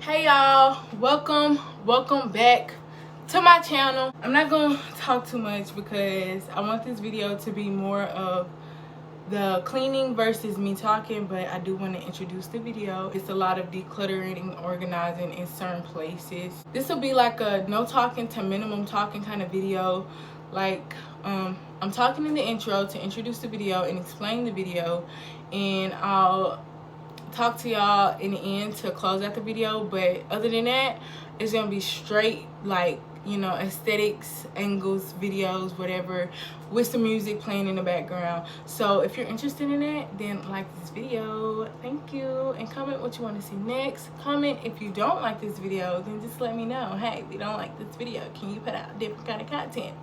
Hey y'all, welcome back to my channel. I'm not gonna talk too much because I want this video to be more of the cleaning versus me talking, but I do want to introduce the video. It's a lot of decluttering and organizing in certain places. This will be like a no talking to minimum talking kind of video. Like I'm talking in the intro to introduce the video and explain the video, and I'll talk to y'all in the end to close out the video. But other than that, it's gonna be straight, like, you know, aesthetics, angles, videos, whatever, with some music playing in the background. So if you're interested in it, then like this video, thank you, and comment what you want to see next. Comment if you don't like this video, then just let me know, hey, we don't like this video, can you put out different kind of content?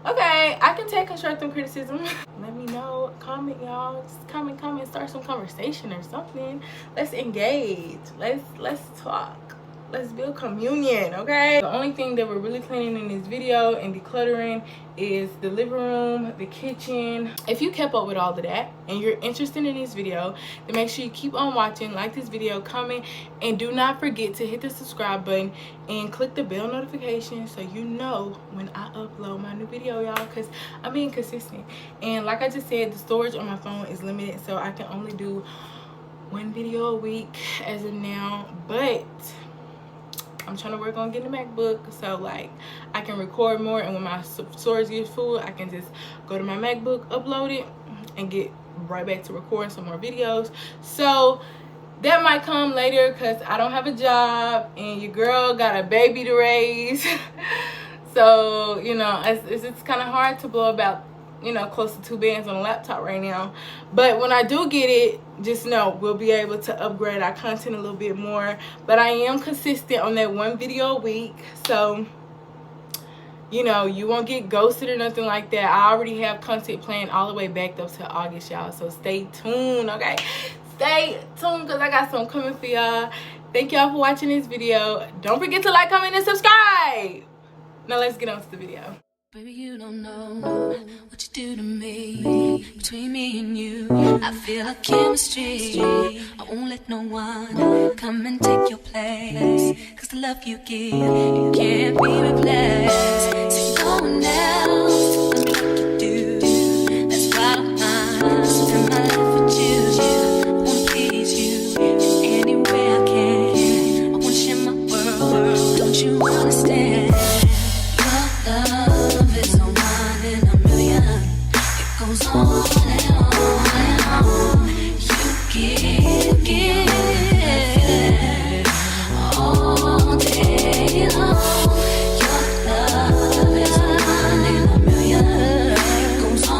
Okay, I can take constructive criticism. Let me know. Comment, y'all. Just comment, start some conversation or something. Let's engage. Let's talk. Let's build communion, okay? The only thing that we're really cleaning in this video and decluttering is the living room, the kitchen. If you kept up with all of that and you're interested in this video, then make sure you keep on watching, like this video, comment, and do not forget to hit the subscribe button and click the bell notification so you know when I upload my new video, y'all, because I'm being consistent. And like I just said, the storage on my phone is limited, so I can only do one video a week as of now, but I'm trying to work on getting a MacBook, so like I can record more, and when my storage gets full, I can just go to my MacBook, upload it, and get right back to recording some more videos. So that might come later because I don't have a job and your girl got a baby to raise. So, you know, it's kind of hard to blow about, you know, close to 2 bands on a laptop right now. But when I do get it, just know we'll be able to upgrade our content a little bit more. But I am consistent on that one video a week, so you know, you won't get ghosted or nothing like that. I already have content planned all the way back up to August, y'all, so stay tuned, okay? Stay tuned because I got something coming for y'all. Thank y'all for watching this video. Don't forget to like, comment, and subscribe. Now let's get on to the video. Baby, you don't know what you do to me. Between me and you, I feel a chemistry. I won't let no one come and take your place, cause the love you give, it can't be replaced. So no one else can do like you do. That's why I'm mine. Spend my life with you. I wanna please you in any way I can. I wanna share my world. Don't you understand? Your love is a one in a million. It goes on and on and on. You give all day long. Your love is a one in a million. It goes on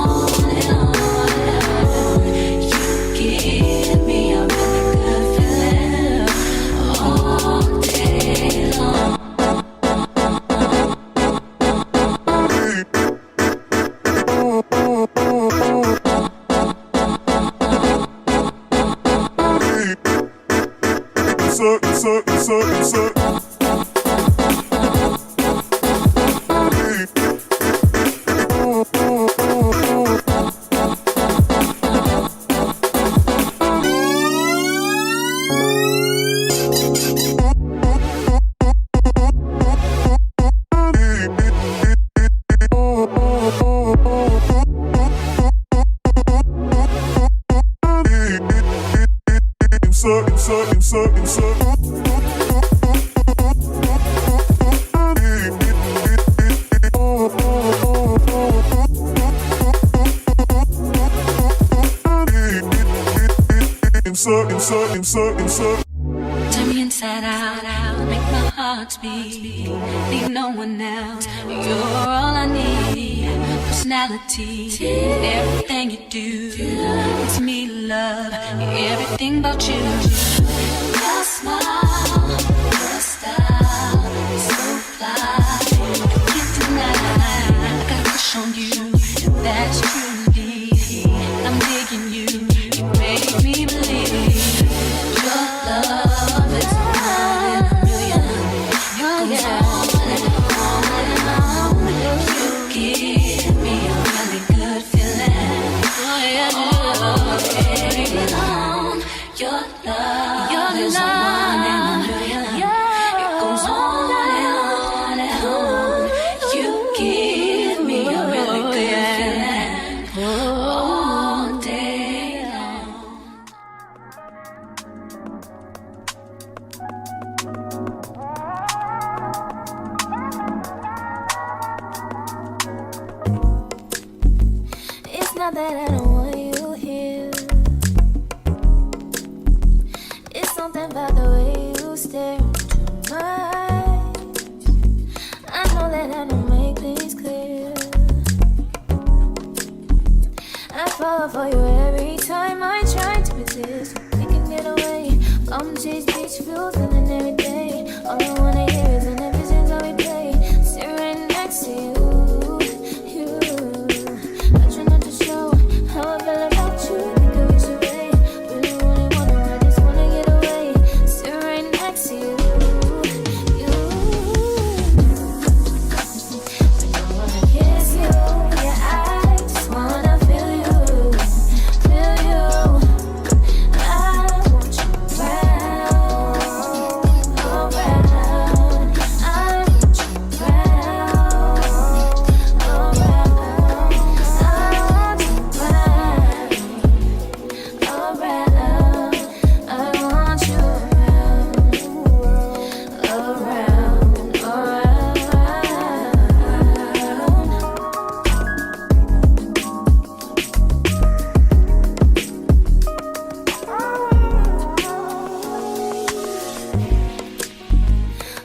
and on and on. You give me a really good feeling all day long. Turn me inside out, make my heart speak. Need no one else, you're all I need. Personality, everything you do makes me love everything about you. Your smile, your style, so fly. I can't deny, I got a crush on you, and that's truly. I'm digging you, you make me believe. Your love is a one in a million. It goes on and on and on. You give me a really good feeling. Oh, yeah, all day long. Your love It's not that I don't want you here. It's something about the way you stare into my eyes. I know that I don't make things clear. I fall for you every time I try to resist. We can get away from these beach views and then every day. All I wanna hear is an visions that we play. Sit right next to you. I try not to show how I feel about you. Think I wish away. Really wanna, I just wanna get away. Sit right next to you. I don't wanna kiss you. Yeah, I just wanna feel you. Feel you. I want you around, around. I want you around, around. I want you around, around. I want you around,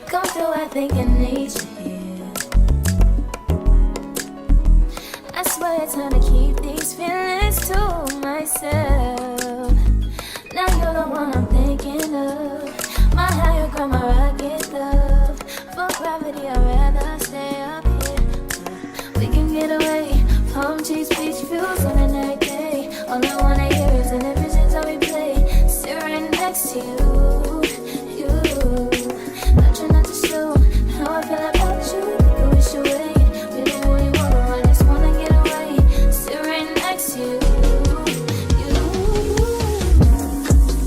come through, I think I need you here. I swear it's hard to keep these feelings to myself. Now you're the one I'm thinking of. My higher ground, my rocket love. For gravity, I'd rather stay up here. We can get away, palm trees, beach views on a night day. All I wanna hear is an visions that we play. Sit right next to you. I try not to show how I feel about you. Think I wish away. Really wanna, I just wanna get away. Sit right next to you.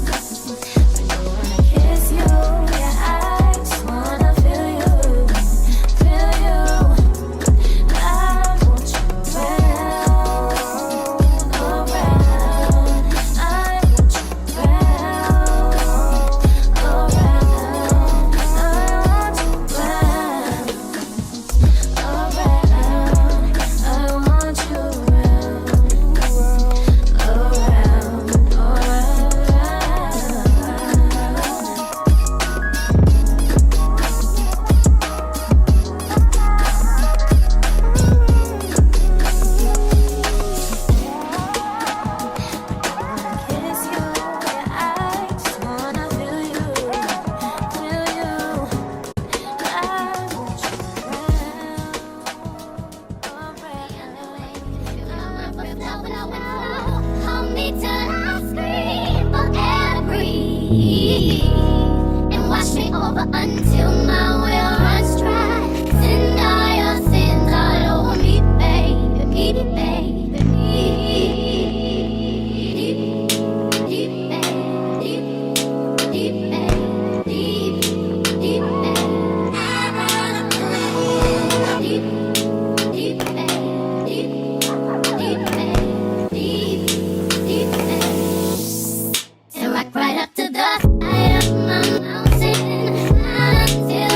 I don't wanna kiss you. Yeah, I just wanna feel you. Feel you. I want you around, around. I want you around, around. I want you around, around. I want you around, kiss you. Yeah, I just wanna feel you, feel you. I want you around. Hold me till I scream or air breathe, and wash me over until my well runs dry. Send all your sins all over me, baby, baby, baby, deep, deep, deep, deep, deep, deep, I wanna play deep, deep, deep, deep, deep, deep, and rock right up to the side of my mountain until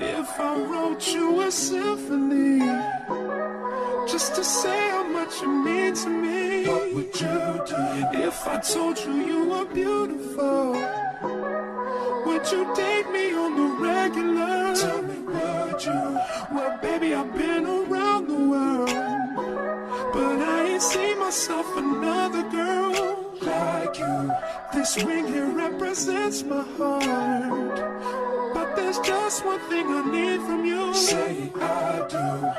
If I wrote you a symphony, just to say how much you mean to me, what would you do? If I told you you were beautiful, would you date me on the regular? Tell me, would you? Well, baby, I've been around the world, but I ain't seen myself another girl like you. This ring here represents my heart, but there's just one thing I need from you. Say I do,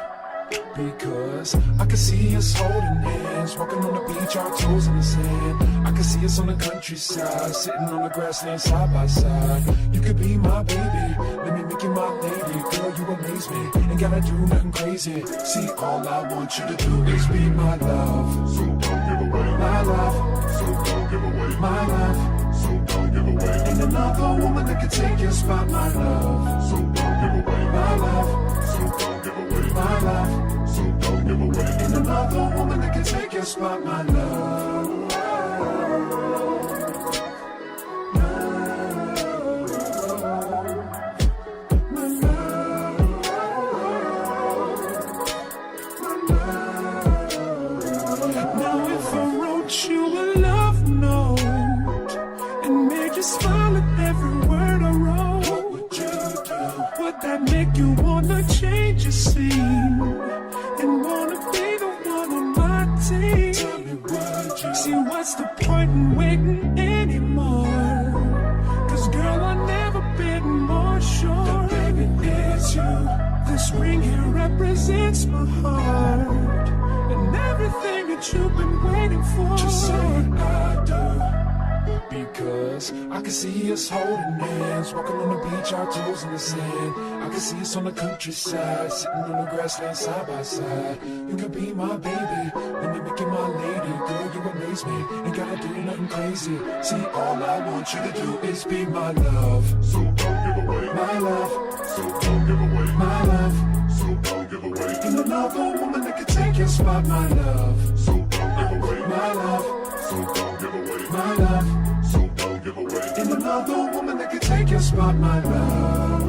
because I can see us holding hands, walking on the beach, our toes in the sand. I can see us on the countryside, sitting on the grassland side by side. You could be my baby, let me make you my lady. Girl, you amaze me, ain't gotta do nothing crazy. See, all I want you to do is be my love. So don't give away my love. So don't give away my love. So don't give away. Ain't another woman that can take your spot, my love. So don't give away my love. So don't give away my love. So don't give away. Ain't another woman that can take your spot, my love. Now if I wrote you a love note and made you smile at every word I wrote, what would you do? Would that make you wanna change your scene and wanna be the one on my team? Tell me, would you? See, what's the point in waiting anymore? Cause girl, I've never been more sure that baby it's you. This ring here represents my heart and everything that you've been waiting for. Just say I do, because I can see us holding hands, walking on the beach, our toes in the sand. I can see us on the countryside, sitting on the grassland side by side. You can be my baby, let me make you my lady. Girl, you amaze me, ain't gotta do nothing crazy. See, all I want you to do is be my love. So don't give away my love. So don't give away my love. So don't give away. Ain't another woman that can take your spot, my love. So don't give away my love. So don't give away my love. So don't give away. Ain't another woman that can take your spot, my love.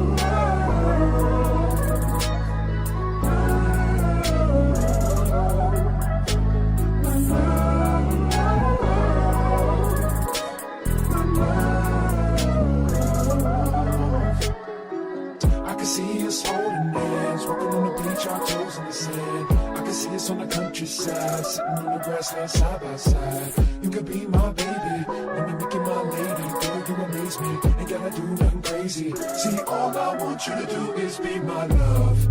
I can see us holding hands, walking on the beach, our toes in the sand. I can see us on the countryside, sitting on the grassland side by side. You could be my baby, let me make you my lady. Girl, you amaze me, ain't gotta do nothing crazy. See, all I want you to do is be my love.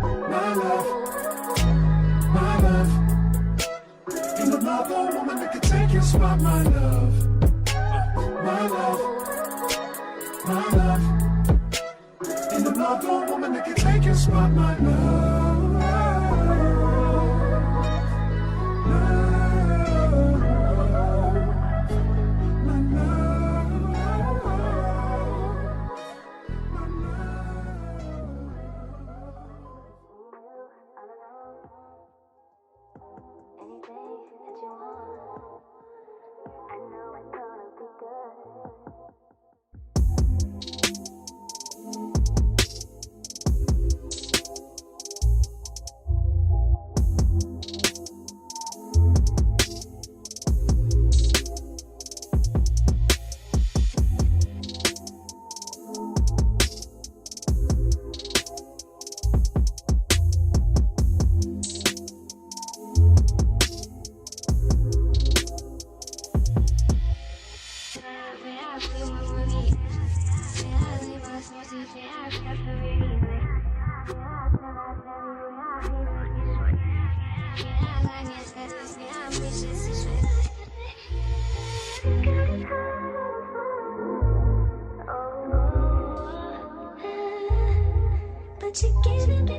My love, my love. Ain't another woman that can take your spot, my love. My love, my love. Ain't another woman that can take your spot, my love. But you give it back.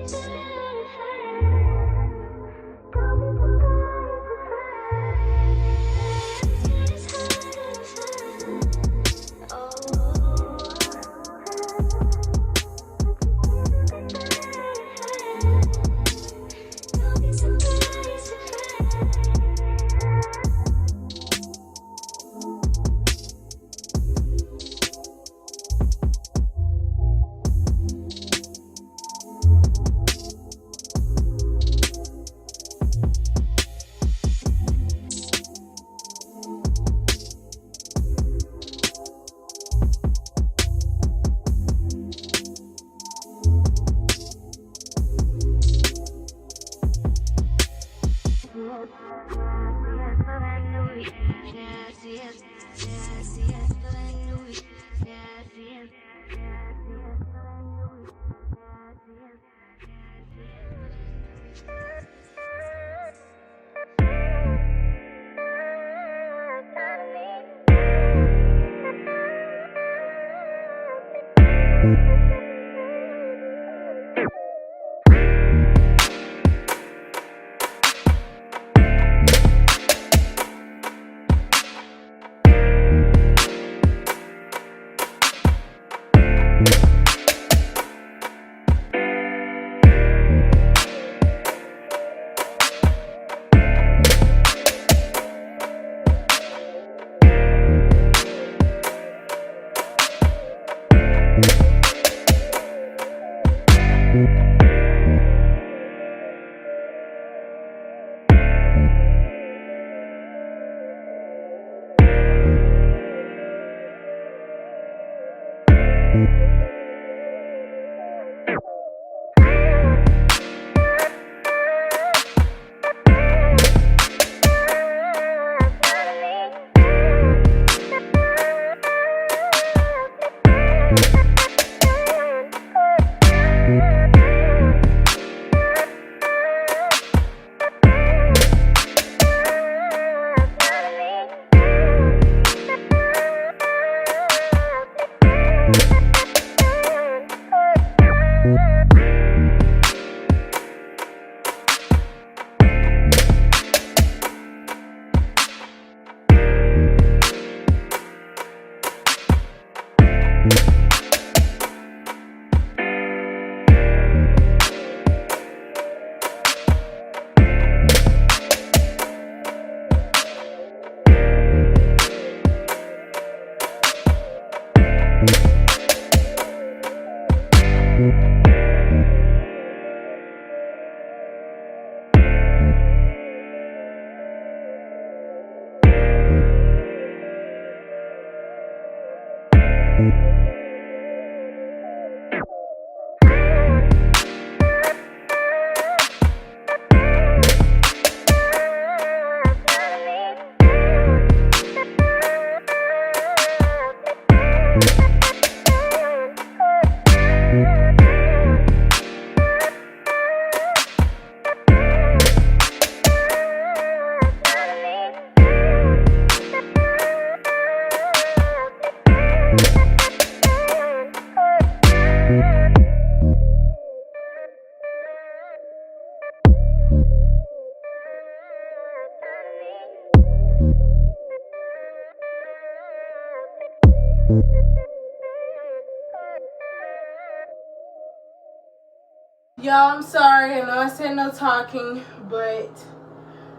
Y'all, I'm sorry. I know I said no talking, but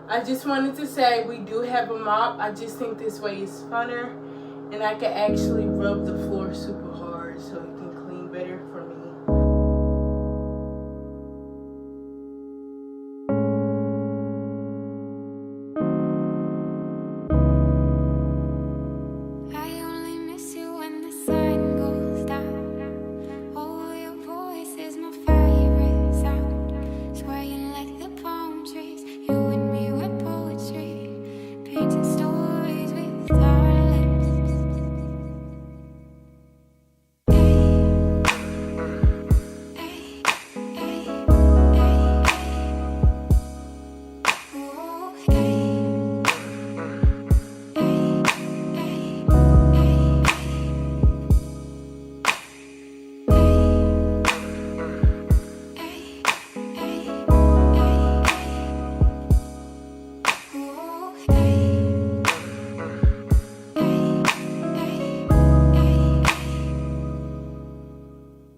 I just wanted to say we do have a mop. I just think this way is funner, and I can actually rub the floor super hard so it can clean better for me. I only miss you when the sun goes down. Oh, your voice is my favorite sound. Swaying like the palm trees. You and me were poetry, painting stories with our lips. Ay, ay, ay, ay, ay. Oh, ay.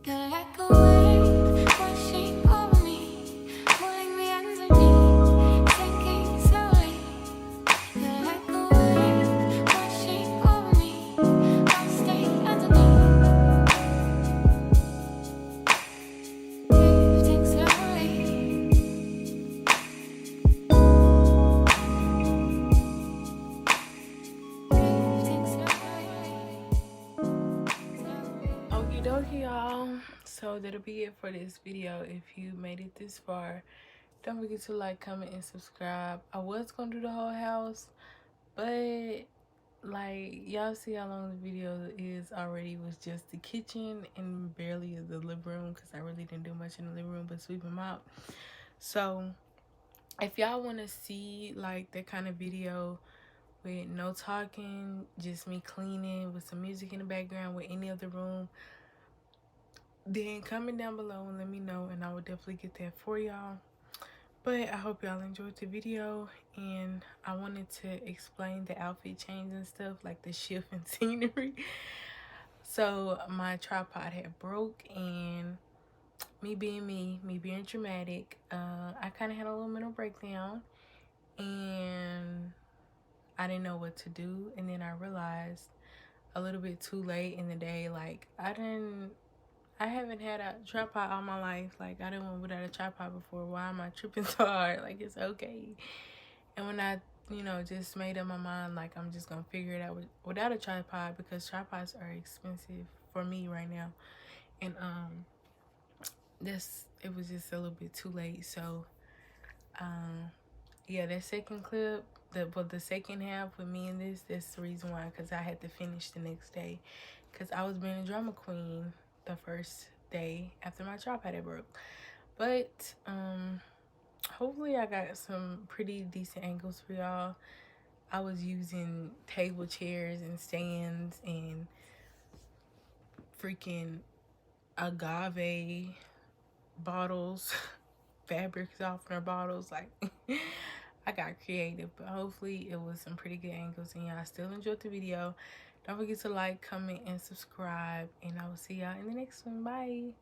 You're like a wave washing over me, pulling me underneath, sinking slowly. You're like a wave washing over me, I'll stay underneath, drifting slowly, drifting slowly. Okie dokie, y'all. So that'll be it for this video. If you made it this far, don't forget to like, comment, and subscribe. I was gonna do the whole house, but like y'all see how long the video is already. Was just the kitchen and barely the living room, because I really didn't do much in the living room but sweep them out. So if y'all want to see like that kind of video with no talking, just me cleaning with some music in the background with any other room, then comment down below and let me know, and I will definitely get that for y'all. But I hope y'all enjoyed the video, and I wanted to explain the outfit change and stuff, like the shift in scenery. So my tripod had broke, and me being me being dramatic, I kind of had a little mental breakdown, and I didn't know what to do. And then I realized a little bit too late in the day, like I haven't had a tripod all my life. Like, I didn't went without a tripod before. Why am I tripping so hard? Like, it's okay. And when I, just made up my mind, like, I'm just gonna figure it out without a tripod, because tripods are expensive for me right now. And it was just a little bit too late. So yeah, that second clip, the second half with me and that's the reason why, because I had to finish the next day, because I was being a drama queen the first day after my tripod had broke. But hopefully I got some pretty decent angles for y'all. I was using table chairs and stands and freaking agave bottles, fabric softener bottles, like I got creative. But hopefully it was some pretty good angles and y'all still enjoyed the video. Don't forget to like, comment, and subscribe, and I will see y'all in the next one. Bye.